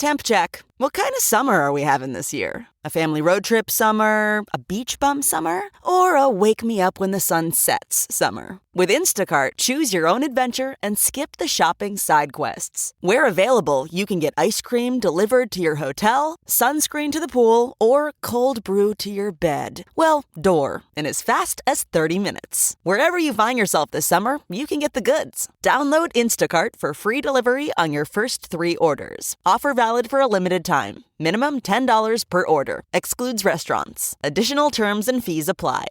Temp check. What kind of summer are we having this year? A family road trip summer? A beach bum summer? Or a wake me up when the sun sets summer? With Instacart, choose your own adventure and skip the shopping side quests. Where available, you can get ice cream delivered to your hotel, sunscreen to the pool, or cold brew to your bed. Well, door, in as fast as 30 minutes. Wherever you find yourself this summer, you can get the goods. Download Instacart for free delivery on your first 3 orders. Offer valid for a limited time. Minimum $10 per order. Excludes restaurants. Additional terms and fees apply.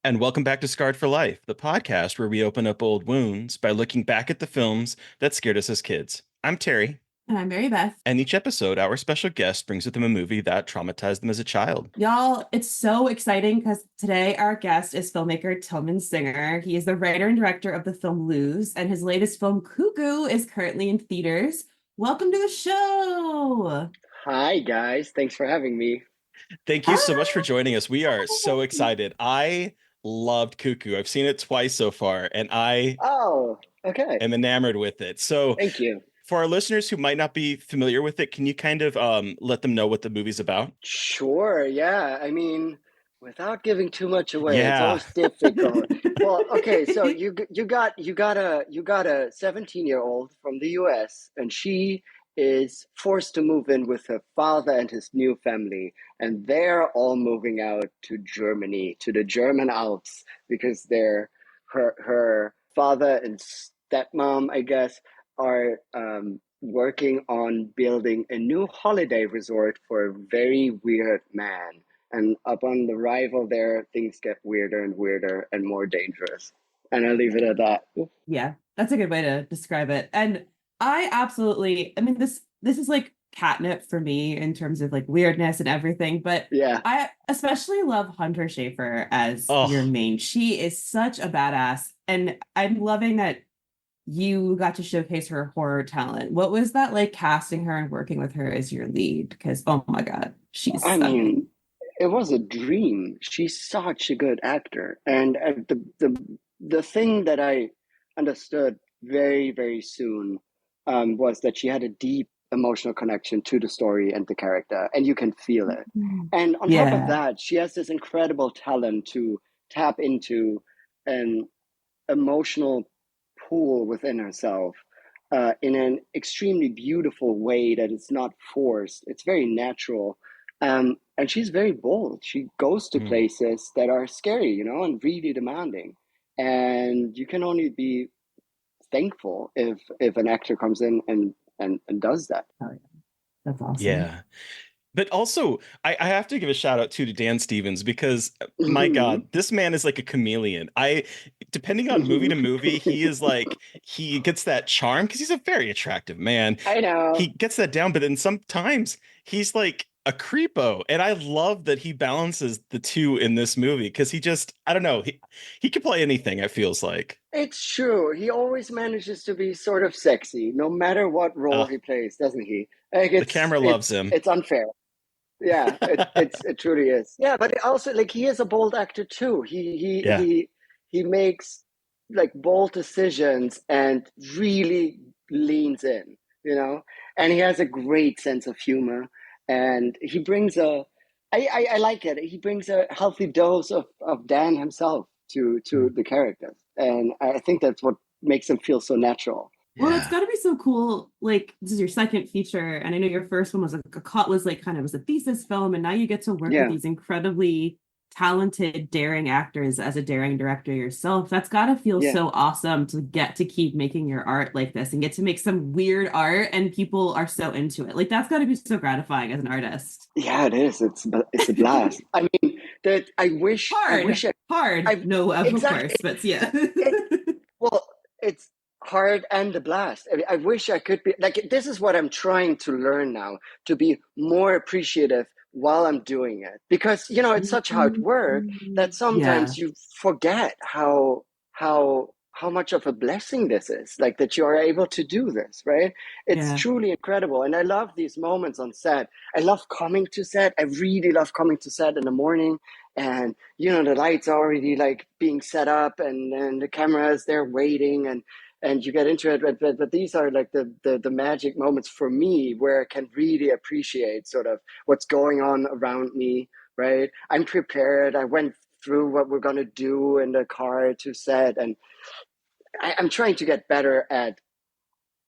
And welcome back to Scarred for Life, the podcast where we open up old wounds by looking back at the films that scared us as kids. I'm Terry. And I'm Mary Beth. And each episode, our special guest brings with them a movie that traumatized them as a child. Y'all, it's so exciting because today our guest is filmmaker Tilman Singer. He is the writer and director of the film Lose, and his latest film, Cuckoo, is currently in theaters. Welcome to the show. Hi, guys. Thanks for having me. Thank you so much for joining us. We are so excited. I loved Cuckoo. I've seen it twice so far, and I am enamored with it. So thank you. For our listeners who might not be familiar with it, can you kind of let them know what the movie's about? Sure. Yeah. I mean, without giving too much away, it's always difficult. Well, okay. So you got a 17-year-old from the U.S. and she is forced to move in with her father and his new family, and they're all moving out to Germany, to the German Alps, because her father and stepmom, I guess, are working on building a new holiday resort for a very weird man. And upon the arrival there, things get weirder and weirder and more dangerous. And I'll leave it at that. Yeah, that's a good way to describe it. And I mean, this is like catnip for me in terms of like weirdness and everything. But yeah, I especially love Hunter Schafer as your main. She is such a badass. And I'm loving that you got to showcase her horror talent. What was that like, casting her and working with her as your lead? Because, oh my God, I mean, it was a dream. She's such a good actor. And the thing that I understood very, very soon was that she had a deep emotional connection to the story and the character, and you can feel it. And on top of that, she has this incredible talent to tap into an emotional pool within herself in an extremely beautiful way that is not forced. It's very natural. And she's very bold. She goes to places that are scary, and really demanding. And you can only be thankful if an actor comes in and does that. Oh, yeah. That's awesome. Yeah. But also, I have to give a shout out to Dan Stevens, because my God, this man is like a chameleon. Depending on movie to movie, he gets that charm because he's a very attractive man. I know. He gets that down, but then sometimes he's like a creepo. And I love that he balances the two in this movie, because I don't know, he can play anything, it feels like. It's true. He always manages to be sort of sexy, no matter what role he plays, doesn't he? The camera loves him. It's unfair. Yeah, it truly is. Yeah, but also like he is a bold actor too. He makes like bold decisions and really leans in, and he has a great sense of humor, and he brings I like it. He brings a healthy dose of Dan himself to the characters, and I think that's what makes him feel so natural. Well, it's got to be so cool. Like, this is your second feature, and I know your first one was a thesis film, and now you get to work with these incredibly talented, daring actors as a daring director yourself. That's got to feel so awesome to get to keep making your art like this and get to make some weird art, and people are so into it. Like, that's got to be so gratifying as an artist. Yeah, it is. It's a blast. I mean, But yeah. Well, it's hard and a blast. I wish I could be like, this is what I'm trying to learn now, to be more appreciative while I'm doing it, because it's such hard work that sometimes you forget how how much of a blessing this is, like that you are able to do this, right? It's Yeah. truly incredible. And I love these moments on set. I love coming to set. I really love coming to set in the morning, and the lights are already like being set up, and the cameras, they're waiting, and you get into it. But these are like the magic moments for me where I can really appreciate sort of what's going on around me, right? I'm prepared. I went through what we're going to do in the car to set, and I'm trying to get better at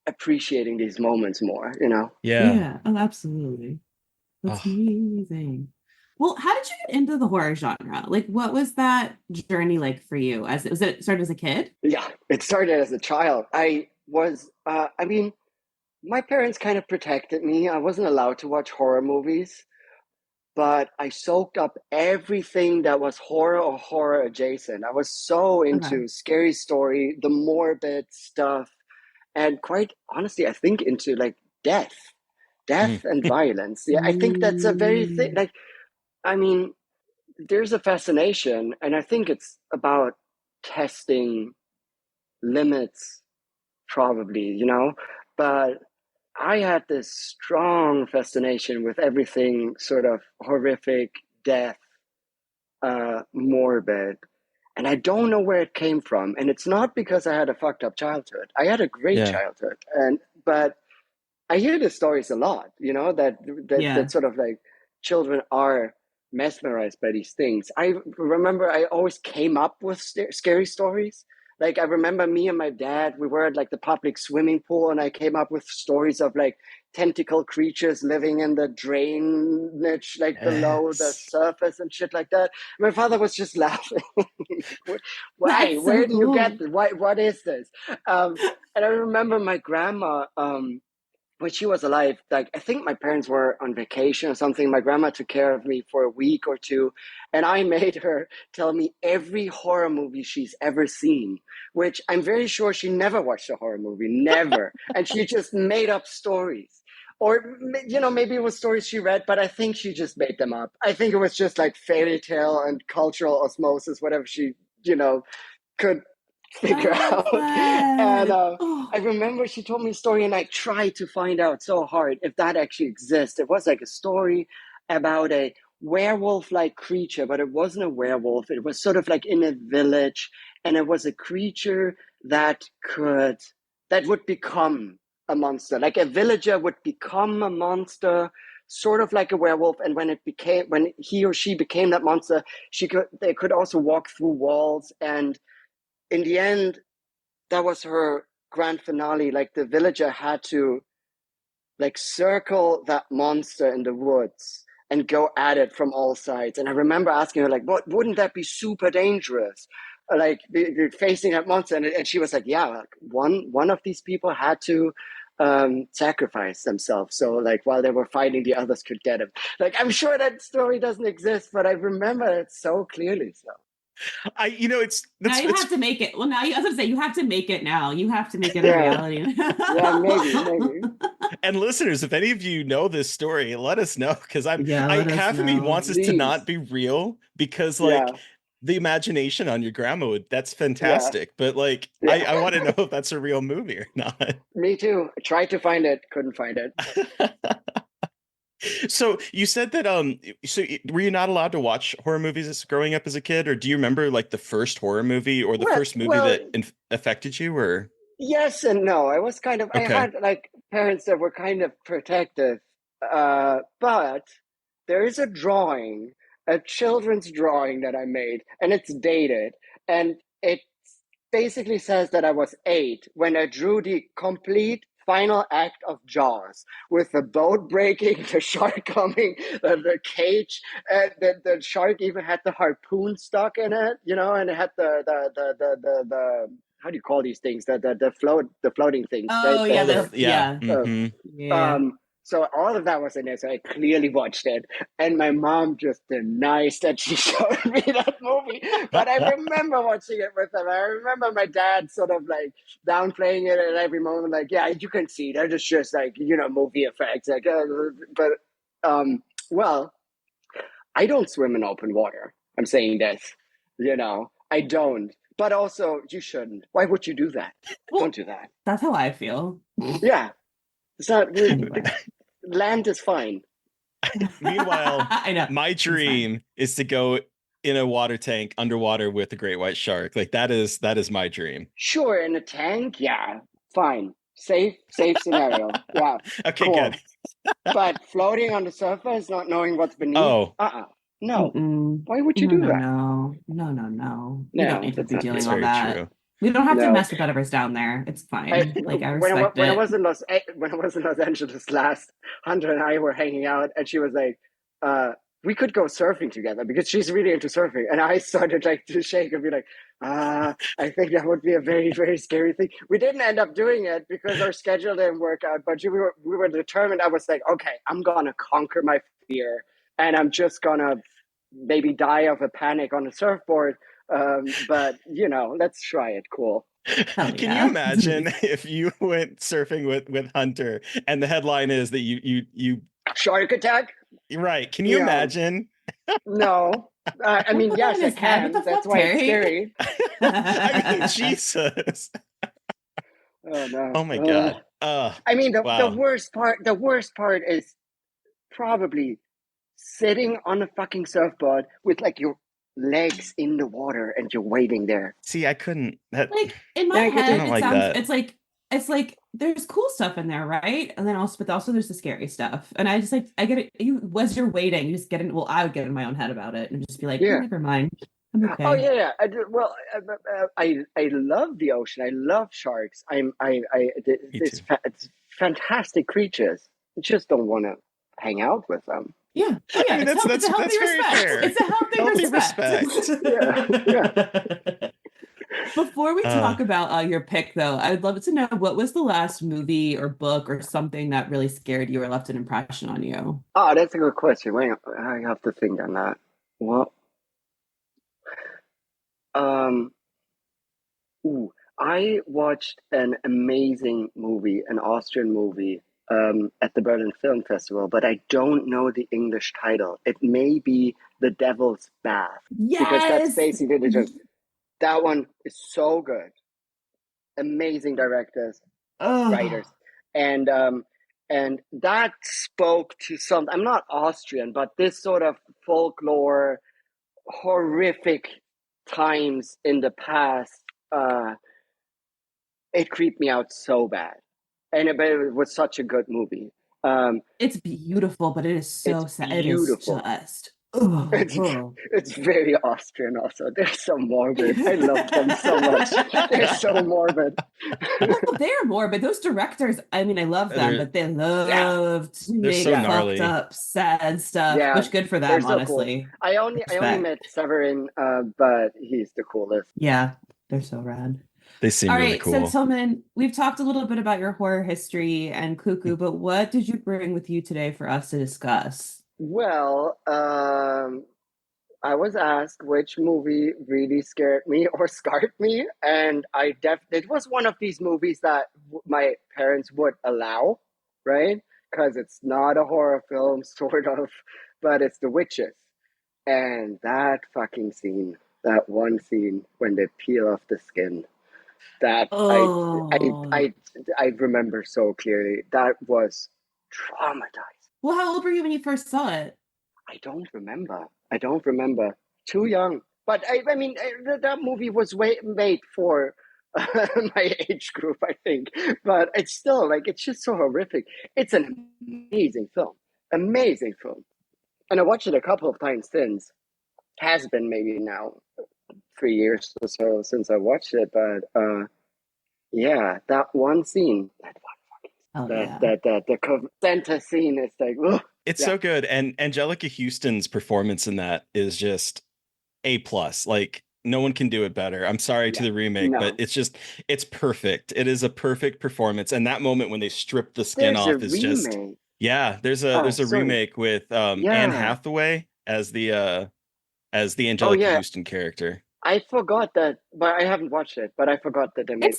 appreciating these moments more, Yeah. Yeah. Oh, absolutely. That's Oh, amazing. Well, how did you get into the horror genre? Like, what was that journey like for you? Was it started as a kid? Yeah, it started as a child. I mean, my parents kind of protected me. I wasn't allowed to watch horror movies, but I soaked up everything that was horror or horror adjacent. I was so Okay. into scary story, the morbid stuff, and quite honestly, I think into like death, mm, death and violence. Yeah, I think that's a very thing. Mm, Like, I mean, there's a fascination, and I think it's about testing limits, probably, but I had this strong fascination with everything sort of horrific, death, morbid. And I don't know where it came from. And it's not because I had a fucked up childhood. I had a great yeah. childhood. But I hear the stories a lot, that yeah. sort of like children are mesmerized by these things. I remember I always came up with scary stories. Like I remember me and my dad, we were at like the public swimming pool, and I came up with stories of like tentacle creatures living in the drainage, like below the Yes. surface and shit like that. My father was just laughing. Why? That's so Where do you get cool. this? Why? What is this? And I remember my grandma. When she was alive, like I think my parents were on vacation or something. My grandma took care of me for a week or two, and I made her tell me every horror movie she's ever seen, which I'm very sure she never watched a horror movie, never. And she just made up stories. Or, maybe it was stories she read, but I think she just made them up. I think it was just like fairy tale and cultural osmosis, whatever she, could I figure love out. And that. Oh, I remember she told me a story, and I tried to find out so hard if that actually exists. It was like a story about a werewolf like creature, but it wasn't a werewolf. It was sort of like in a village, and it was a creature that would become a monster. Like a villager would become a monster, sort of like a werewolf. And when he or she became that monster, they could also walk through walls. And in the end, that was her grand finale. Like the villager had to like circle that monster in the woods and go at it from all sides. And I remember asking her, like, what wouldn't that be super dangerous? Like facing that monster, and she was like, yeah, like, one of these people had to sacrifice themselves, so like while they were fighting, the others could get him. Like, I'm sure that story doesn't exist, but I remember it so clearly. So It's now that's you it's have to make it. Well, now I was gonna say you have to make it now. You have to make it a yeah, reality. yeah, maybe. and listeners, if any of you know this story, let us know, because Yeah, I let us half of me know. wants this to Please. not be real, because like Yeah, the imagination on your grandma that's yeah, fantastic, but like yeah. I want to know if that's a real movie or not. Me too. I tried to find it, couldn't find it. So you said that were you not allowed to watch horror movies growing up as a kid, or do you remember like the first horror movie or the Well, first movie well, that affected you, or yes and no. I okay. had like parents that were kind of protective, but there is a children's drawing that I made, and it's dated, and it basically says that I was 8 when I drew the complete final act of Jaws, with the boat breaking, the shark coming, the cage, the shark even had the harpoon stuck in it, and it had the how do you call these things? The floating things, right? Oh yeah, Yeah. Uh, Hmm. yeah. um, so all of that was in there. So I clearly watched it, and my mom just denies that she showed me that movie. But I remember watching it with them. I remember my dad sort of like downplaying it at every moment, like, "Yeah, you can see that it's just like movie effects." Like, but well, I don't swim in open water. I'm saying this, I don't. but also you shouldn't. Why would you do that? Well, Don't do that. That's how I feel. Yeah, it's not. Anyway. Land is fine. Meanwhile, I know. my dream is to go in a water tank underwater with a great white shark. Like that is my dream. Sure, in a tank, yeah, fine. Safe scenario. Yeah. Okay, cool. good. But floating on the surface, not knowing what's beneath. Oh. No. Mm-mm. Why would you do that? No. We don't need to be dealing all that. True. We don't have to mess with whatever's down there. It's fine. I respect when it. I was in Los Angeles last, Hunter and I were hanging out, and she was like, we could go surfing together because she's really into surfing. And I started like to shake and be like, I think that would be a very, very scary thing. We didn't end up doing it because our schedule didn't work out, but we were determined. I was like, okay, I'm going to conquer my fear and I'm just going to maybe die of a panic on a surfboard. But let's try it. Cool. Can you imagine if you went surfing with Hunter and the headline is that you shark attack? Right. Can you imagine? No. I mean, yes, I can. That's why it's scary. I mean, Jesus. Oh no. Oh my God. I mean, the worst part is probably sitting on a fucking surfboard with like your legs in the water and you're waiting there. See, I couldn't. Like in my head, it's like there's cool stuff in there, right? And then also there's the scary stuff. And I just like I get it. As you're waiting, you just get in. Well, I would get in my own head about it and just be like, never mind. I'm okay. Oh yeah. I love the ocean. I love sharks. It's fantastic creatures. I just don't want to hang out with them. Yeah. Oh, yeah. I mean, that's very fair. It's a healthy respect. Yeah. Before we talk about your pick, though, I would love to know what was the last movie or book or something that really scared you or left an impression on you? Oh, that's a good question. Wait, I have to think on that. Well, I watched an amazing movie, an Austrian movie, at the Berlin Film Festival, but I don't know the English title. It may be The Devil's Bath. Yes! Because that's basically the joke. That one is so good. Amazing directors, writers. And that spoke to some, I'm not Austrian, but this sort of folklore, horrific times in the past, it creeped me out so bad. But it was such a good movie. It's beautiful, but it is so sad. Beautiful. It is just... It's very Austrian also. They're so morbid. I love them so much. They're so morbid. Well, they're morbid. Those directors, I mean, I love them, but they love to make fucked up, sad stuff. Yeah, which good for them, so honestly. Cool. I only met Severin, but he's the coolest. Yeah, they're so rad. They seem really cool. So Tilman, we've talked a little bit about your horror history and Cuckoo, but what did you bring with you today for us to discuss? Well, I was asked which movie really scared me or scarred me, and it was one of these movies that my parents would allow, right? Because it's not a horror film, sort of, but it's The Witches. And that fucking scene, that one scene when they peel off the skin, that I remember so clearly. That was traumatizing. Well, how old were you when you first saw it? I don't remember. Too young. But I mean, that movie was made for my age group, I think. But it's still it's just so horrific. It's an amazing film. Amazing film. And I watched it a couple of times since. Has been maybe now 3 years or so since I watched it. But yeah, that one scene, the center scene is like, ugh. It's so good. And Angelica Houston's performance in that is just A+. Like, no one can do it better. I'm sorry to the remake, but it's perfect. It is a perfect performance. And that moment when they strip the skin off is just, there's a remake with Anne Hathaway as the Angelica Houston character. I forgot that, but I haven't watched it, but I forgot that they made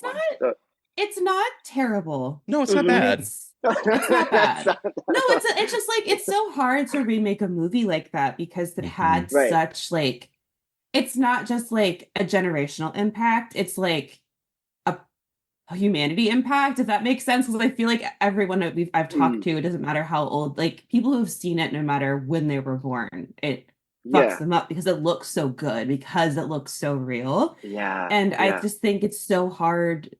It's not terrible. No, it's not bad. It's not bad. No, it's just like, it's so hard to remake a movie like that because it had such it's not just like a generational impact, it's like a humanity impact, if that makes sense. Because I feel like everyone that I've talked Mm, to, it doesn't matter how old, like people who've seen it, no matter when they were born, it fucks yeah, them up because it looks so good, because it looks so real. yeah, And I yeah. just think it's so hard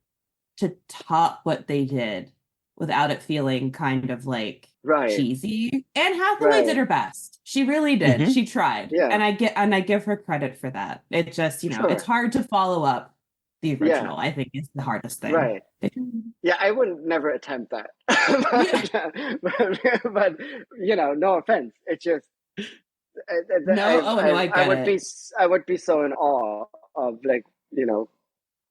to top what they did without it feeling kind of like Right, cheesy. Anne Hathaway did right. her best. She really did. Hmm. She tried. Yeah, And I give her credit for that. It just, it's sure. hard to follow up the Yeah, original, I think is the hardest thing. right. Yeah, I would never attempt that. Yeah. But no offense. It's just No, oh no, I I get would be it. I would be so in awe of like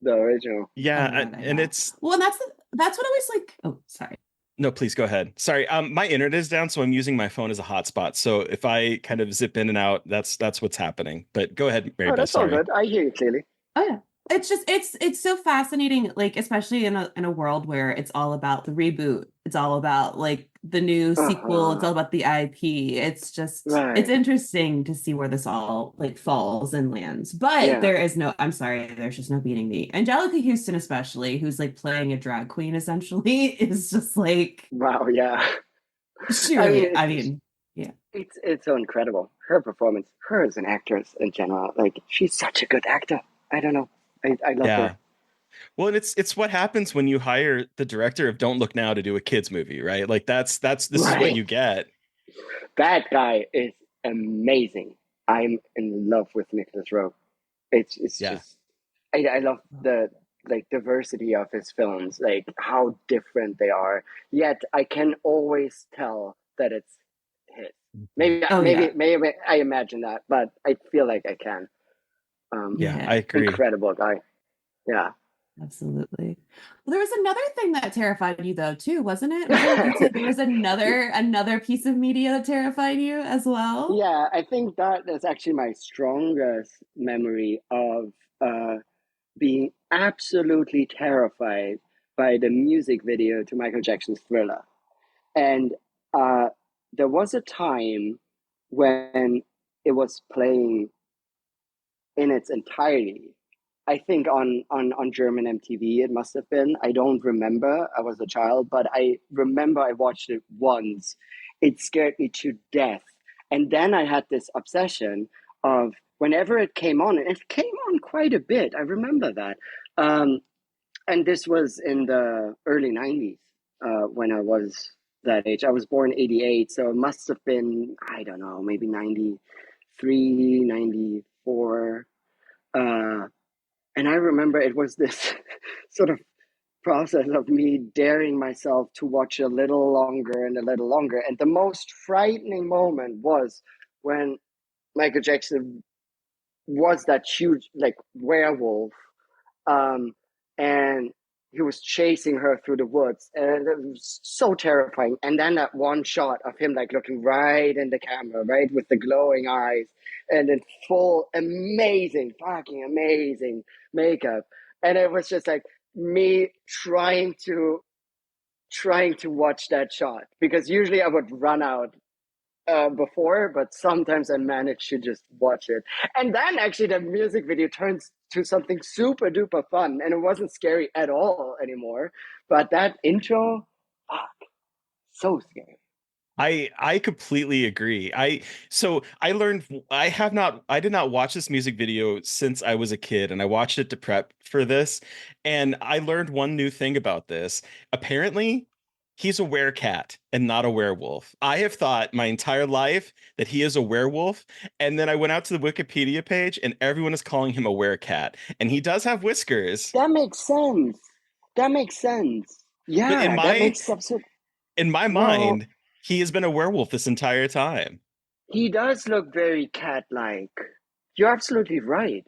the original. Oh Yeah, my God, I and know. it's Well, and that's what I was like. Oh, sorry. no, please go ahead. Sorry, my internet is down, so I'm using my phone as a hotspot. So if I kind of zip in and out, that's what's happening. But go ahead, Mary Oh, Beth. that's all Sorry. good. I hear you clearly. Oh yeah. It's just it's so fascinating, like especially in a world where it's all about the reboot. It's all about like the new sequel. It's Uh-huh. all about the IP. It's Right. interesting to see where this all like falls and lands. But Yeah. there is no, I'm sorry, there's just no beating the Angelica Houston, especially, who's like playing a drag queen essentially, is just like Wow. Yeah. she I mean, really, I mean, yeah. it's so incredible. Her performance, her as an actress in general, like she's such a good actor. I don't know. I love Yeah. her. Well, and it's what happens when you hire the director of Don't Look Now to do a kids movie, right? Like that's this is what Right. you get. That guy is amazing. I'm in love with Nicholas Rowe. It's Yeah. just I love the like diversity of his films, like how different they are. Yet I can always tell that it's his. Maybe Oh yeah. maybe I imagine that, but I feel like I can. Yeah, I Yeah. agree. Incredible guy. Yeah. Absolutely. Well, there was another thing that terrified you though, too, wasn't it? Wasn't you said there was another piece of media that terrified you as well? Yeah, I think that is actually my strongest memory of uh, being absolutely terrified by the music video to Michael Jackson's Thriller. And uh, there was a time when it was playing in its entirety. I think on German MTV it must have been. I don't remember. I was a child, but I remember I watched it once. It scared me to death. And then I had this obsession of whenever it came on, and it came on quite a bit. I remember that. Um, and this was in the early 90s when I was that age. I was born 88, so it must have been, I don't know, maybe 93, 94. Uh, and I remember it was this sort of process of me daring myself to watch a little longer and a little longer. And the most frightening moment was when Michael Jackson was that huge, like, werewolf, um, and he was chasing her through the woods, and it was so terrifying. And then that one shot of him like looking right in the camera, right, with the glowing eyes, and in full amazing, fucking amazing makeup, and it was just like me trying to watch that shot because usually I would run out before, but sometimes I manage to just watch it. And then actually the music video turns to something super duper fun and it wasn't scary at all anymore. But that intro, fuck, so scary. I completely agree. I did not watch this music video since I was a kid, and I watched it to prep for this, and I learned one new thing about this. Apparently, he's a werecat and not a werewolf. I have thought my entire life that he is a werewolf, and then I went out to the Wikipedia page and everyone is calling him a werecat, and he does have whiskers. That makes sense. That makes sense. But Yeah, that makes absolute. in my Well, mind, he has been a werewolf this entire time. he does look very cat-like. You're absolutely right.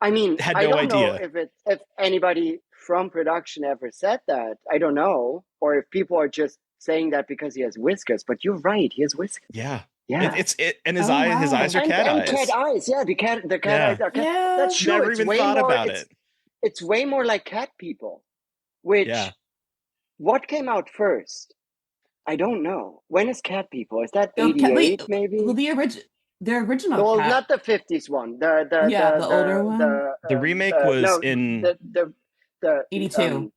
I mean, Had I no don't know idea. if anybody from production ever said that. I don't know, or if people are just saying that because he has whiskers. But you're right, he has whiskers. Yeah. Yeah, And Oh his eyes wow. are cat and cat eyes. eyes. Yeah, the cat eyes Yeah. are cat. Yeah. That's true. Never It's even way thought more. about it. It's way more like cat people. Yeah. Which what came out first? I don't know. When is cat people? Is that Oh, wait. 88 Well, maybe? their original Well, cat. not the 50s one. The older one. The remake was no, in the 82.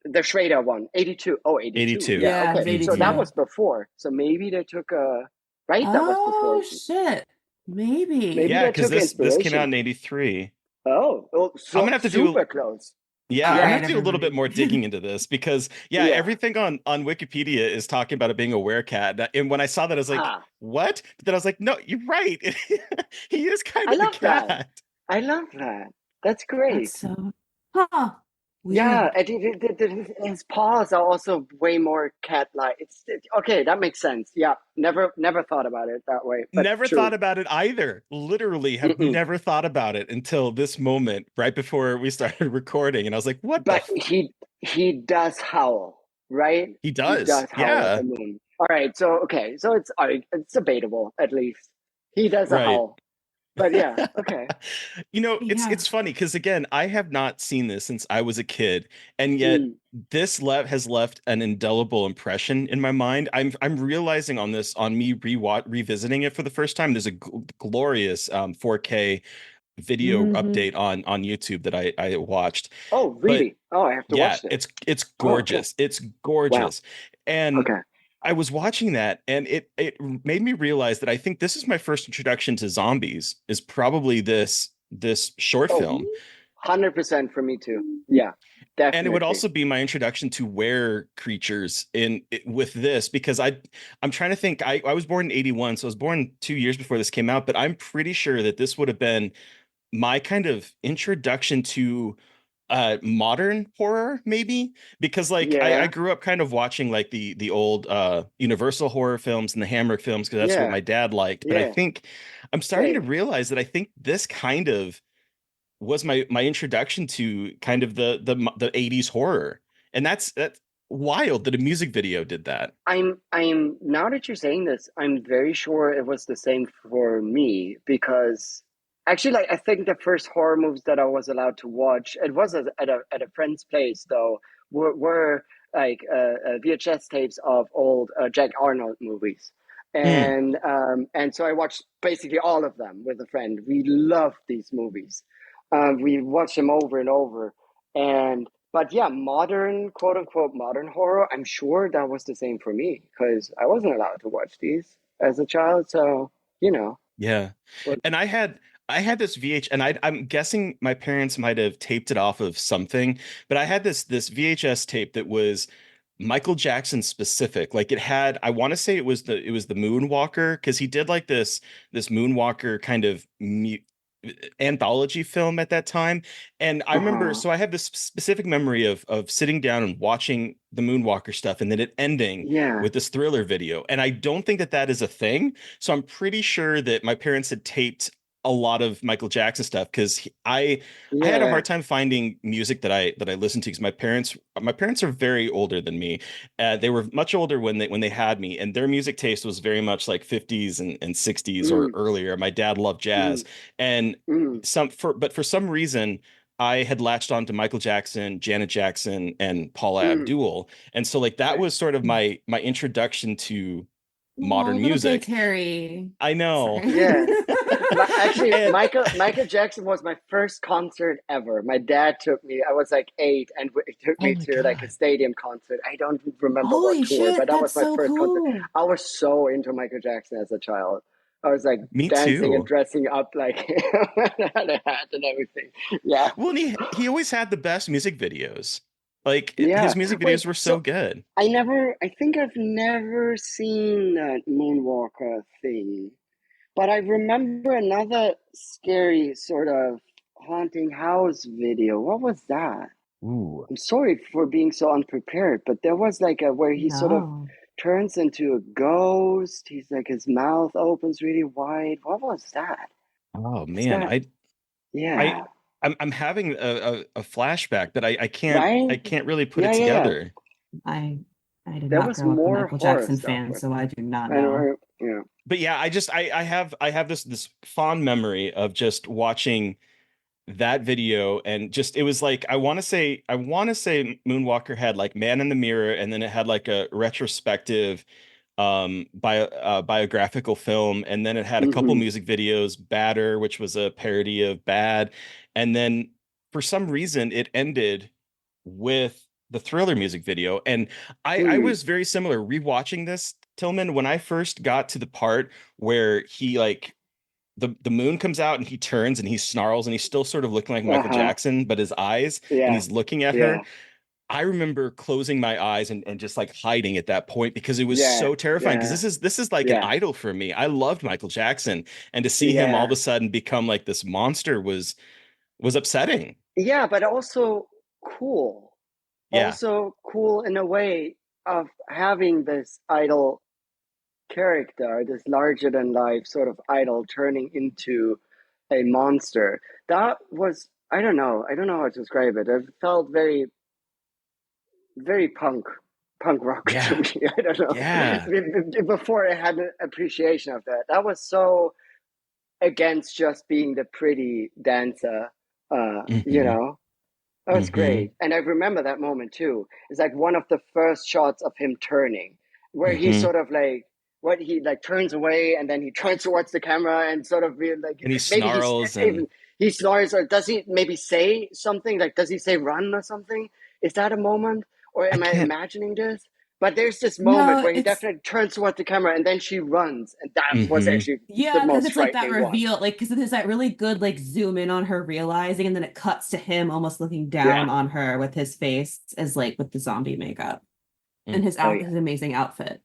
the Schrader one, 82. Oh, 82. 82. Yeah, Yeah, it was okay. So 82. that was before. So maybe they took a right. That was before. Oh shit. Maybe. Maybe Yeah, they because took this came out inspiration. in 83. Oh, I'm so gonna have to do super close. Yeah, All I'm gonna right, have to do a little bit everybody. more digging into this because yeah, Yeah. everything on Wikipedia is talking about it being a werecat. And when I saw that, I was like, Ah, what? But then I was like, no, you're right. He is kind I of a love that. cat. I love that. That's great. That's so huh. Yeah, Weird. his paws are also way more cat-like. Okay, that makes sense. Yeah, never thought about it that way, but Never thought true. about it either. Literally have Mm-mm. never thought about it until this moment, right before we started recording. And I was like, what the But he does howl, right? He He does. does howl at Yeah. the moon. All right, so okay, so it's debatable at least. He does a Right. howl, but yeah, okay. Yeah. It's funny because again, I have not seen this since I was a kid, and yet Mm, this has left an indelible impression in my mind. I'm realizing on me revisiting it for the first time. There's a glorious 4K video Hmm. update on YouTube that I watched, Oh, but really? Oh, I have to yeah, watch this. it's Oh, okay. gorgeous. It's Wow. gorgeous, and Okay. I was watching that and it made me realize that I think this is my first introduction to zombies is probably this short Oh, film. 100% for me too. Yeah, And it would definitely. also be my introduction to were creatures with this because I'm trying to think I was born in 81, so I was born 2 years before this came out, but I'm pretty sure that this would have been my kind of introduction to modern horror maybe because like I Yeah, grew up kind of watching like the old Universal horror films and the Hammer films because that's what yeah, my dad liked, but I yeah. think I'm starting to Same. realize that I think this kind of was my introduction to kind of the 80s horror, and that's wild that a music video did that. I'm now that you're saying this, I'm very sure it was the same for me because actually, like I think the first horror movies that I was allowed to watch, it was at a friend's place though, were like VHS tapes of old Jack Arnold movies, Mm, and so I watched basically all of them with a friend. We loved these movies. We watched them over and over, and but yeah, modern, quote unquote, modern horror, I'm sure that was the same for me because I wasn't allowed to watch these as a child. So, you know, yeah. but And I had this VH and I'm guessing my parents might have taped it off of something, but I had this VHS tape that was Michael Jackson specific. Like it had, I want to say it was the Moonwalker because he did like this Moonwalker kind of anthology film at that time. And I remember, uh-huh. so I have this specific memory of sitting down and watching the Moonwalker stuff and then it ending Yeah, with this Thriller video. And I don't think that that is a thing. So I'm pretty sure that my parents had taped a lot of Michael Jackson stuff because I had a yeah. hard time finding music that I listened to because my parents are very older than me. They were much older when they had me, and their music taste was very much like 50s and 60s or Mm, earlier. My dad loved jazz, mm, and mm. but for some reason I had latched on to Michael Jackson, Janet Jackson, and Paula Mm. Abdul, and so like that Right. was sort of my introduction to Oh, modern little gay music. Terry. I know. Sorry. Yeah. Actually, And Michael Jackson was my first concert ever. My dad took me. I was like 8, and he took oh me my to like a God. stadium concert. I don't remember what Holy tour, shit, but that that's was my so first concert. cool. I was so into Michael Jackson as a child. I was like Me dancing and too. dressing up like had a hat and everything. Yeah, Well, and he always had the best music videos. Like yeah. his music Wait, videos were so so good. I think I've never seen that Moonwalker thing. But I remember another scary sort of haunting house video. What was that? Ooh. I'm sorry for being so unprepared, but there was like a where he sort of No. turns into a ghost. He's like his mouth opens really wide. What was that? Oh Is man, that I yeah, I'm having a flashback, but I can't right? I can't really put it Yeah. together. I I did There not was grow up a more Michael horror Jackson stuff fan, with so I him. do not I know. know, yeah. But yeah, I have this fond memory of just watching that video and just it was like I want to say Moonwalker had like Man in the Mirror and then it had like a retrospective biographical film, and then it had a couple Mm-hmm. music videos, Batter, which was a parody of Bad, and then for some reason it ended with the Thriller music video. And I Mm. was very similar rewatching this, Tillman, when I first got to the part where he like the moon comes out and he turns and he snarls and he's still sort of looking like Michael Uh-huh. Jackson, but his eyes, and Yeah. he's looking at her. Yeah. I remember closing my eyes and just like hiding at that point because it was Yeah. so terrifying. Because Yeah. this is like an Yeah. idol for me. I loved Michael Jackson, and to see him all of Yeah. a sudden become like this monster was upsetting. Yeah, but also cool. Yeah. Also cool in a way of having this idol character, this larger than life sort of idol turning into a monster. That was, I don't know how to describe it. It felt very, very punk rock to Yeah. me. I don't Yeah. know. Before I had an appreciation of that. That was so against just being the pretty dancer, you Hmm. know? That was Hmm. great. And I remember that moment too. It's like one of the first shots of him turning, where he Hmm. sort of like, what he like turns away and then he turns towards the camera and sort of like, And he maybe he's snarls even, and he snores, or does he maybe say something? Like, does he say run or something? Is that a moment? Or I am I can't. imagining this? But there's this moment No, where he it's definitely turns towards the camera and then she runs. And that was Hmm. actually the yeah, because most it's like that frightening one. reveal, like because there's that really good like zoom in on her realizing, and then it cuts to him almost looking Yeah. down on her with his face as like with the zombie makeup and his Oh, out yeah. his amazing outfit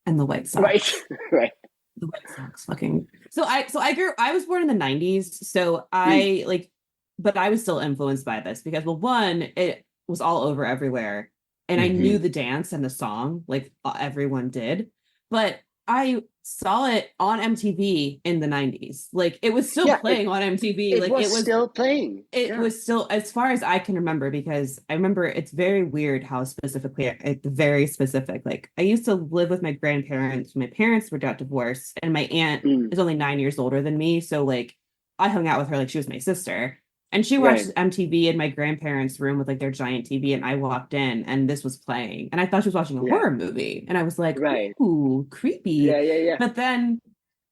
and the white Right. socks. Right. The White Sox fucking I was born in the 90s, so Mm. I like but I was still influenced by this because well one, it was all over everywhere and I knew Hmm. the dance and the song like everyone did, but I saw it on MTV in the 90s. Like it was still Yeah. playing on MTV. It Like was still playing. it Yeah. was still as far as I can remember because I remember it's very weird how specifically it's very specific. Like I used to live with my grandparents. My parents were got divorced, and my aunt Mm. is only 9 years older than me. So like I hung out with her like she was my sister. And she watched Right. MTV in my grandparents' room with like their giant TV, and I walked in and this was playing. And I thought she was watching a Yeah. horror movie. And I was like, Right. ooh, Yeah. creepy. Yeah. Yeah. But then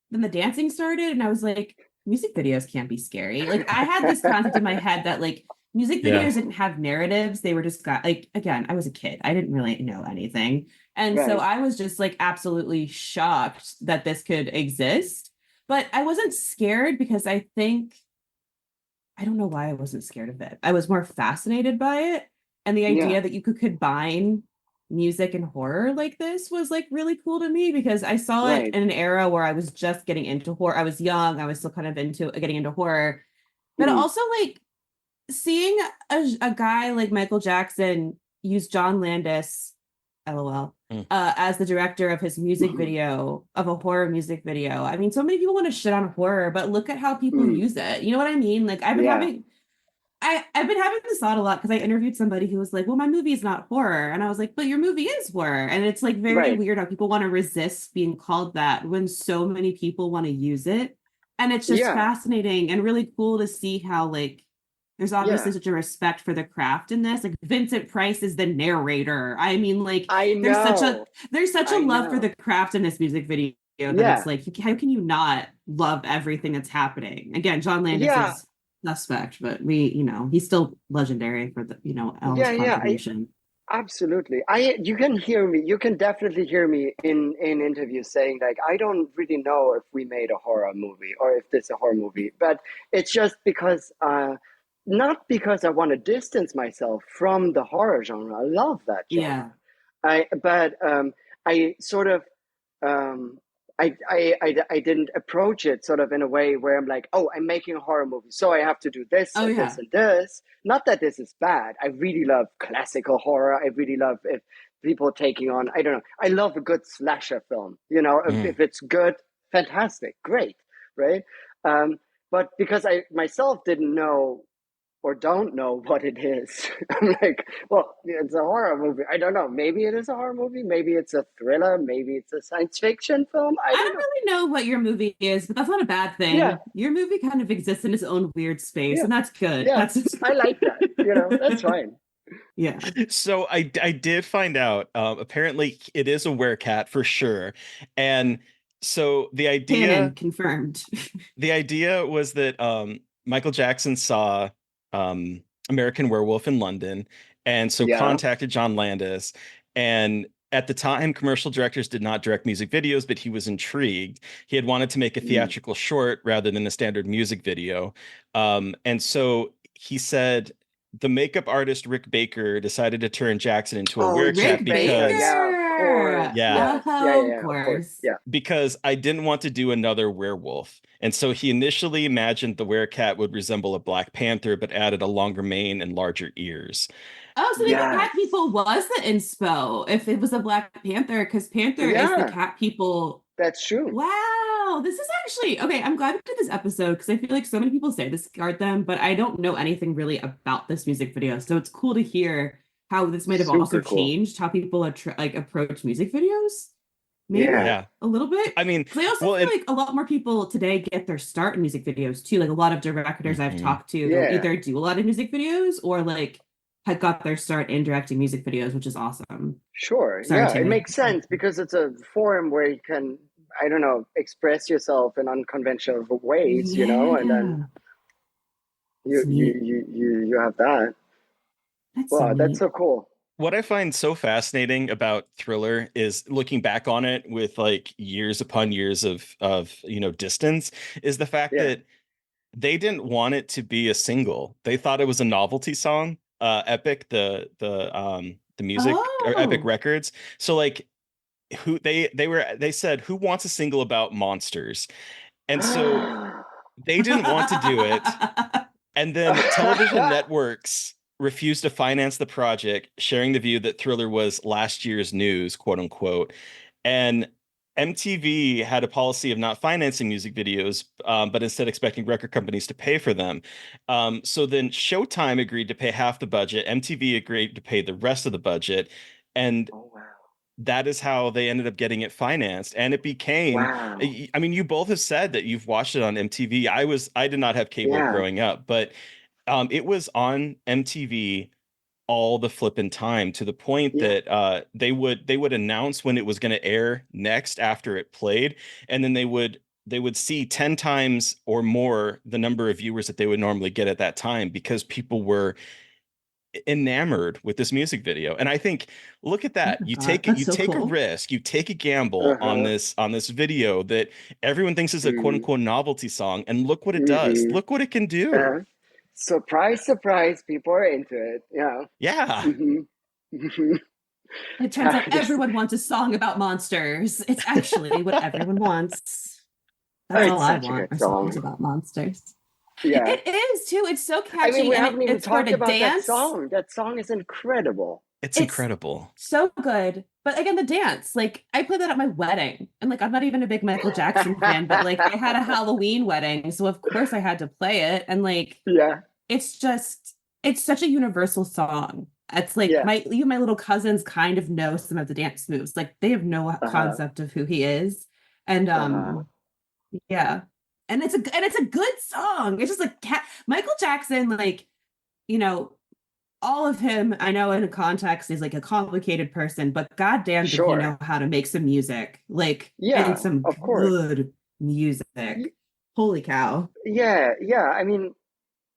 the dancing started and I was like, music videos can't be scary. Like I had this concept in my head that like music Yeah. videos didn't have narratives. They were just got like again, I was a kid. I didn't really know anything. And so Right. I was just like absolutely shocked that this could exist. But I wasn't scared because I don't know why I wasn't scared of it. I was more fascinated by it. And the Yeah. idea that you could combine music and horror like this was like really cool to me because I saw it Right. in an era where I was just getting into horror. I was young, I was still kind of into getting into horror. But Mm. also like seeing a guy like Michael Jackson use John Landis, LOL, Mm. as the director of his music video, of a horror music video. I mean, so many people want to shit on horror, but look at how people Mm. use it. You know what I mean? Like Yeah. I've been having this thought a lot because I interviewed somebody who was like, well, my movie is not horror. And I was like, but your movie is horror. And it's like very Right. weird how people want to resist being called that when so many people want to use it. And it's just Yeah. fascinating and really cool to see how like there's obviously Yeah. such a respect for the craft in this. Like Vincent Price is the narrator. I mean, like I there's such a know. there's such a I love for know. the craft in this music video that it's Yeah. like how can you not love everything that's happening? Again, John Landis Yeah. is suspect, but he's still legendary for the all his Yeah. Yeah. contribution. Absolutely. You can hear me. You can definitely hear me in interviews saying like, I don't really know if we made a horror movie or if this is a horror movie, but it's just because not because I want to distance myself from the horror genre. I love that genre. Yeah. I sort of um, I didn't approach it sort of in a way where I'm like, oh, I'm making a horror movie, so I have to do this Oh and this yeah. and this. Not that this is bad. I really love classical horror. I really love if people taking on, I don't know. I love a good slasher film. You know, Mm. if it's good, fantastic, great, right? Um, but because I myself didn't know or don't know what it is. I'm like, well, it's a horror movie. I don't know. Maybe it is a horror movie. Maybe it's a thriller. Maybe it's a science fiction film. I I don't don't know. really know what your movie is, but that's not a bad Yeah, thing. Your movie kind of exists in its own weird space, yeah, and that's good. yeah. That's I like that. That's fine. Yeah. So I did find out, apparently it is a werecat for sure. And so Canon confirmed. the idea was that Michael Jackson saw American Werewolf in London, and so Yeah. contacted John Landis. And at the time, commercial directors did not direct music videos, but he was intrigued. He had wanted to make a Mm. theatrical short rather than a standard music video. And so he said the makeup artist Rick Baker decided to turn Jackson into a Oh, werecat Rick Rick Baker. because Yeah, of course. Baker. yeah, Yes. Yeah, Oh, yeah, of yeah, of course. course. Yeah. because I didn't want to do another werewolf. And so he initially imagined the werecat would resemble a Black Panther, but added a longer mane and larger ears. Oh, so maybe Yes. Cat People was the inspo if it was a Black Panther, because Panther is the Yeah, Cat People. that's true. Wow, this is actually okay. I'm glad we did this episode because I feel like so many people say discard them, but I don't know anything really about this music video. So it's cool to hear how this might have also Super cool. changed how people like approach music videos. Maybe Yeah. Yeah. a little bit. I mean, Because I also well, feel like a lot more people today get their start in music videos too. Like a lot of directors I've Mhm. talked to Yeah. either do a lot of music videos or like had got their start in directing music videos, which is awesome. Sure. Sorry, Yeah, it Taylor. makes sense because it's a forum where you can, I don't know, express yourself in unconventional ways, you know, and then That's neat. you have that. That's so Wow, that's neat. so cool. What I find so fascinating about Thriller is looking back on it with like years upon years of distance, is the fact Yeah. that they didn't want it to be a single. They thought it was a novelty song. Epic, the music, or Epic Oh. Records. So like they said, who wants a single about monsters? And so they didn't want to do it. And then television networks refused to finance the project, sharing the view that Thriller was last year's news, quote unquote. And MTV had a policy of not financing music videos, but instead expecting record companies to pay for them. So then Showtime agreed to pay half the budget. MTV agreed to pay the rest of the budget. And Oh, wow. that is how they ended up getting it financed. And it became, Wow. I mean, you both have said that you've watched it on MTV. I did not have cable Yeah. growing up, but it was on MTV all the flipping time, to the point Yeah. that they would announce when it was going to air next after it played, and then they would see 10 times or more the number of viewers that they would normally get at that time, because people were enamored with this music video. And I think, look at that. You take That's you so take a cool. risk, you take a gamble on this video that everyone thinks is a quote unquote novelty song, and look what it does. Look what it can do. Surprise, surprise, people are into it. Yeah. Yeah. It turns out everyone wants a song about monsters. It's actually what everyone wants. That's all I want, are songs about monsters. Yeah. It is too. It's so catchy. I mean, we and haven't even it's for talked to about dance. that song. That song is incredible. It's incredible. So good. But again, the dance, like I played that at my wedding. And like I'm not even a big Michael Jackson fan, but like I had a Halloween wedding. So of course I had to play it. And like it's such a universal song. It's like even my little cousins kind of know some of the dance moves. Like they have no concept of who he is. And yeah. And it's a good song. It's just like Michael Jackson, like, you know, all of him, I know in a context is like a complicated person, but goddamn, did he know how to make some music, like, and some good music. Holy cow! Yeah. I mean,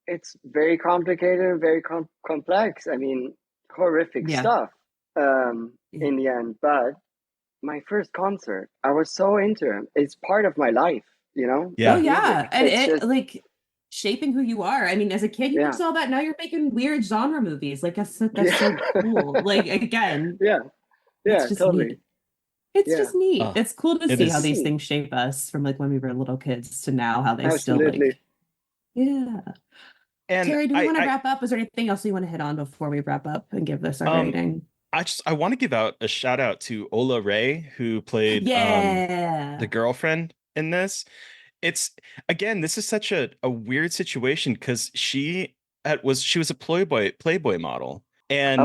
it's very complicated, very complex. I mean, horrific stuff. In the end, but my first concert, I was so into him. It's part of my life, you know. Yeah. Oh yeah, music. and it's it just, like shaping who you are. I mean, as a kid, you saw that. Now you're making weird genre movies. Like that's so cool. Like again, it's just totally. Neat. It's just neat. It's cool to see how these neat. things shape us from like when we were little kids to now, how they Absolutely. still like. Yeah. And Terry, do we want to wrap up? Is there anything else you want to hit on before we wrap up and give this our rating? I want to give out a shout out to Ola Ray, who played the girlfriend in this. It's, again, this is such a weird situation because she was a Playboy model. And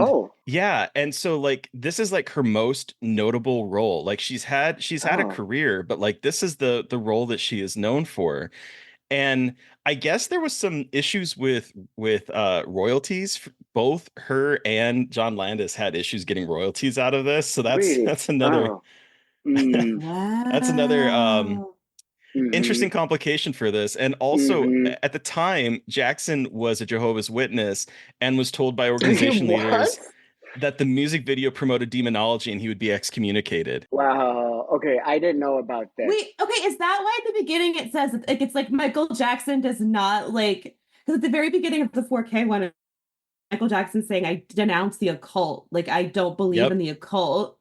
and so like this is like her most notable role. Like she's had a career, but like this is the role that she is known for. And I guess there was some issues with royalties both her and John Landis had issues getting royalties out of this. So Really? that's another Oh. Mm. that's another Wow. Mm-hmm. interesting complication for this. And also Mm-hmm. at the time, Jackson was a Jehovah's Witness and was told by organization What? leaders that the music video promoted demonology and he would be excommunicated. Wow. Okay, I didn't know about this. Wait, okay, is that why at the beginning it says like it's like Michael Jackson does not like because at the very beginning of the 4K one, Michael Jackson saying, I denounce the occult. Like I don't believe in Yep. the occult.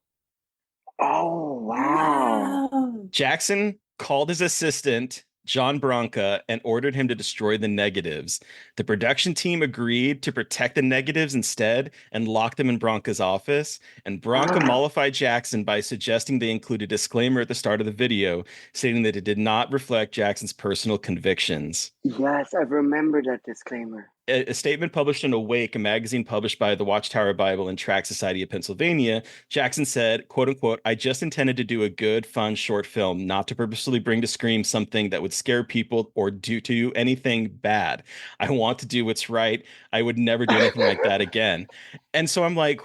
Oh, wow. Wow. Jackson called his assistant, John Branca, and ordered him to destroy the negatives. The production team agreed to protect the negatives instead and locked them in Branca's office. And Branca mollified Jackson by suggesting they include a disclaimer at the start of the video, stating that it did not reflect Jackson's personal convictions. Yes, I remember that disclaimer. A statement published in Awake, a magazine published by the Watchtower Bible and Tract Society of Pennsylvania, Jackson said, quote unquote, I just intended to do a good, fun, short film, not to purposely bring to screen something that would scare people or do anything bad. I want to do what's right. I would never do anything like that again. And so I'm like,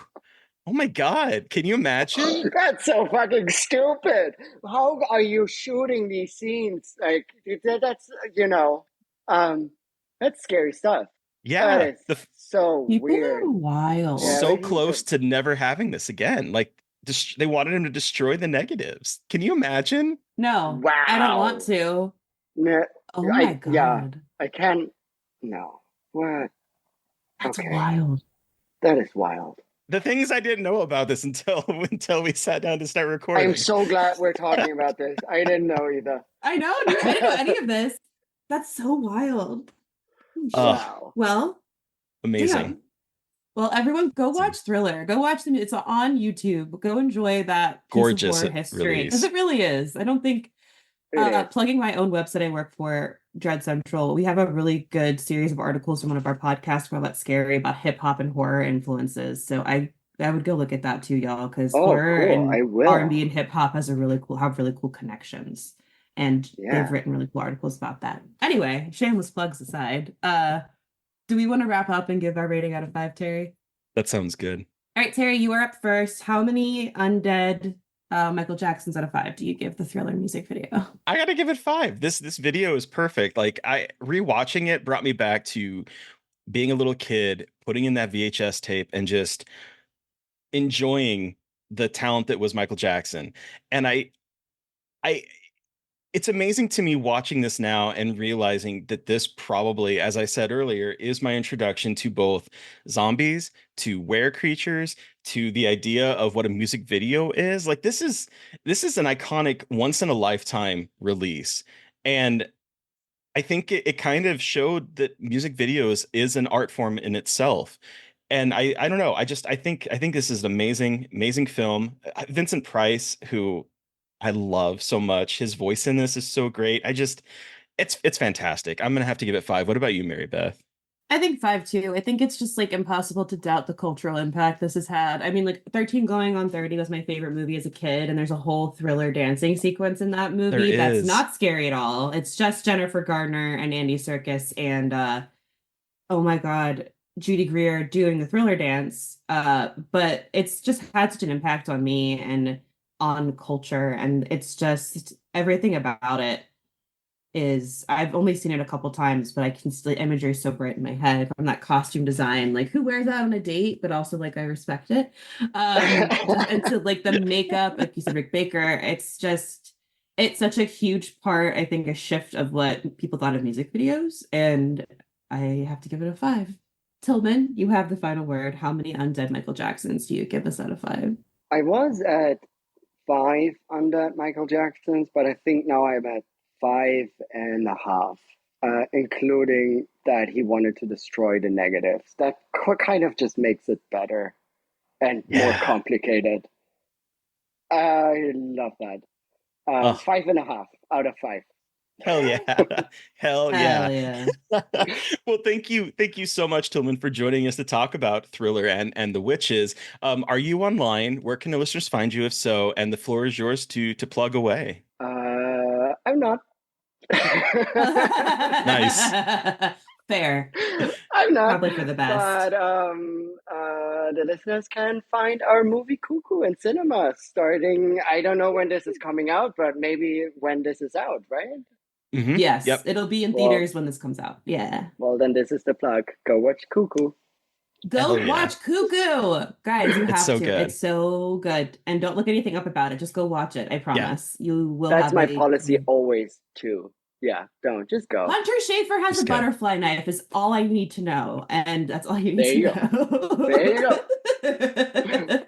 oh my God, can you imagine? That's so fucking stupid. How are you shooting these scenes? Like that's that's scary stuff. That Yeah, is so People weird. are wild. Yeah, so but he's close to never having this again. Like, they wanted him to destroy the negatives. Can you imagine? No, wow. I don't want to. No, Oh my God. I can't. No. What? That's Okay. wild. That is wild. The things I didn't know about this until we sat down to start recording. I'm so glad we're talking about this. I didn't know either. I know. I didn't know any of this. That's so wild. Wow. Well, Amazing. damn. Well, everyone go watch Thriller. Go watch them. It's on YouTube. Go enjoy that piece Gorgeous of horror history. Because release. it really is. I don't think plugging my own website I work for, Dread Central, we have a really good series of articles from one of our podcasts about scary, about hip hop and horror influences. So I would go look at that too, y'all, because horror cool. I and will. R&B and hip hop have really cool connections. And Yeah. they've written really cool articles about that. Anyway, shameless plugs aside, do we want to wrap up and give our rating out of 5, Terry? That sounds good. All right, Terry, you are up first. How many undead Michael Jacksons out of 5 do you give the Thriller music video? I gotta give it 5. This video is perfect. Like, rewatching it brought me back to being a little kid, putting in that VHS tape and just enjoying the talent that was Michael Jackson. And it's amazing to me watching this now and realizing that this probably, as I said earlier, is my introduction to both zombies, to were creatures, to the idea of what a music video is. Like, this is an iconic once in a lifetime release. And I think it kind of showed that music videos is an art form in itself. And I don't know. I think this is an amazing film. Vincent Price, who I love so much. His voice in this is so great. It's fantastic. I'm gonna have to give it 5. What about you, Mary Beth? I think 5 too. I think it's just like impossible to doubt the cultural impact this has had. I mean, like 13 Going on 30 was my favorite movie as a kid, and there's a whole Thriller dancing sequence in that movie that's not scary at all. It's just Jennifer Gardner and Andy Serkis and oh my God, Judy Greer doing the Thriller dance. But it's just had such an impact on me and on culture, and it's just everything about it is, I've only seen it a couple times, but I can still, imagery is so bright in my head from that costume design, like who wears that on a date, but also like I respect it. And so like the makeup, like you said, Rick Baker, it's such a huge part, I think, a shift of what people thought of music videos, and I have to give it a 5. Tilman, you have the final word. How many undead Michael Jacksons do you give us out of 5? I was at 5 undead Michael Jacksons, but I think now I'm at 5.5, including that he wanted to destroy the negatives. That kind of just makes it better and more complicated. I love that. 5.5 out of 5. Hell yeah. Hell yeah. Yeah. Well, thank you so much, Tilman, for joining us to talk about Thriller and the Witches. Are you online? Where can the listeners find you, if so? And the floor is yours to plug away. I'm not. Nice. Fair. I'm not. Probably for the best. But the listeners can find our movie Cuckoo in cinemas starting. I don't know when this is coming out, but maybe when this is out, right? Mm-hmm. Yes, Yep. it'll be in theaters when this comes out. Yeah. Well, then this is the plug. Go watch Cuckoo. Go Hell yeah. watch Cuckoo. Guys, you It's have so to. good. It's so good. And don't look anything up about it. Just go watch it. I promise. You will That's have my a policy always too. Yeah, don't just go. Hunter Schafer has Just a go. butterfly knife is all I need to know. And that's all you need There to you go. know. There you go.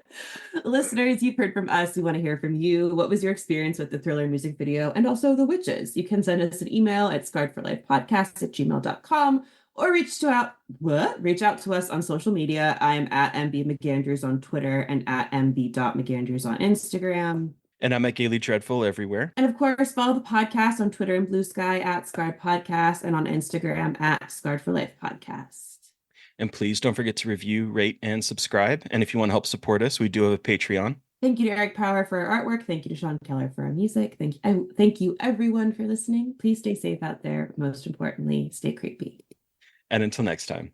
Listeners, you've heard from us. We want to hear from you. What was your experience with the Thriller music video and also The Witches? You can send us an email at scarredforlifepodcast@gmail.com or reach out to us on social media. I'm at MB McAndrews on Twitter and at MB.McAndrews on Instagram. And I'm at Gaily Dreadful everywhere. And of course, follow the podcast on Twitter and Blue Sky at Scarred Podcast and on Instagram at Scarred for Life Podcast. And please don't forget to review, rate, and subscribe. And if you want to help support us, we do have a Patreon. Thank you to Eric Power for our artwork. Thank you to Sean Keller for our music. Thank you everyone for listening. Please stay safe out there. Most importantly, stay creepy. And until next time.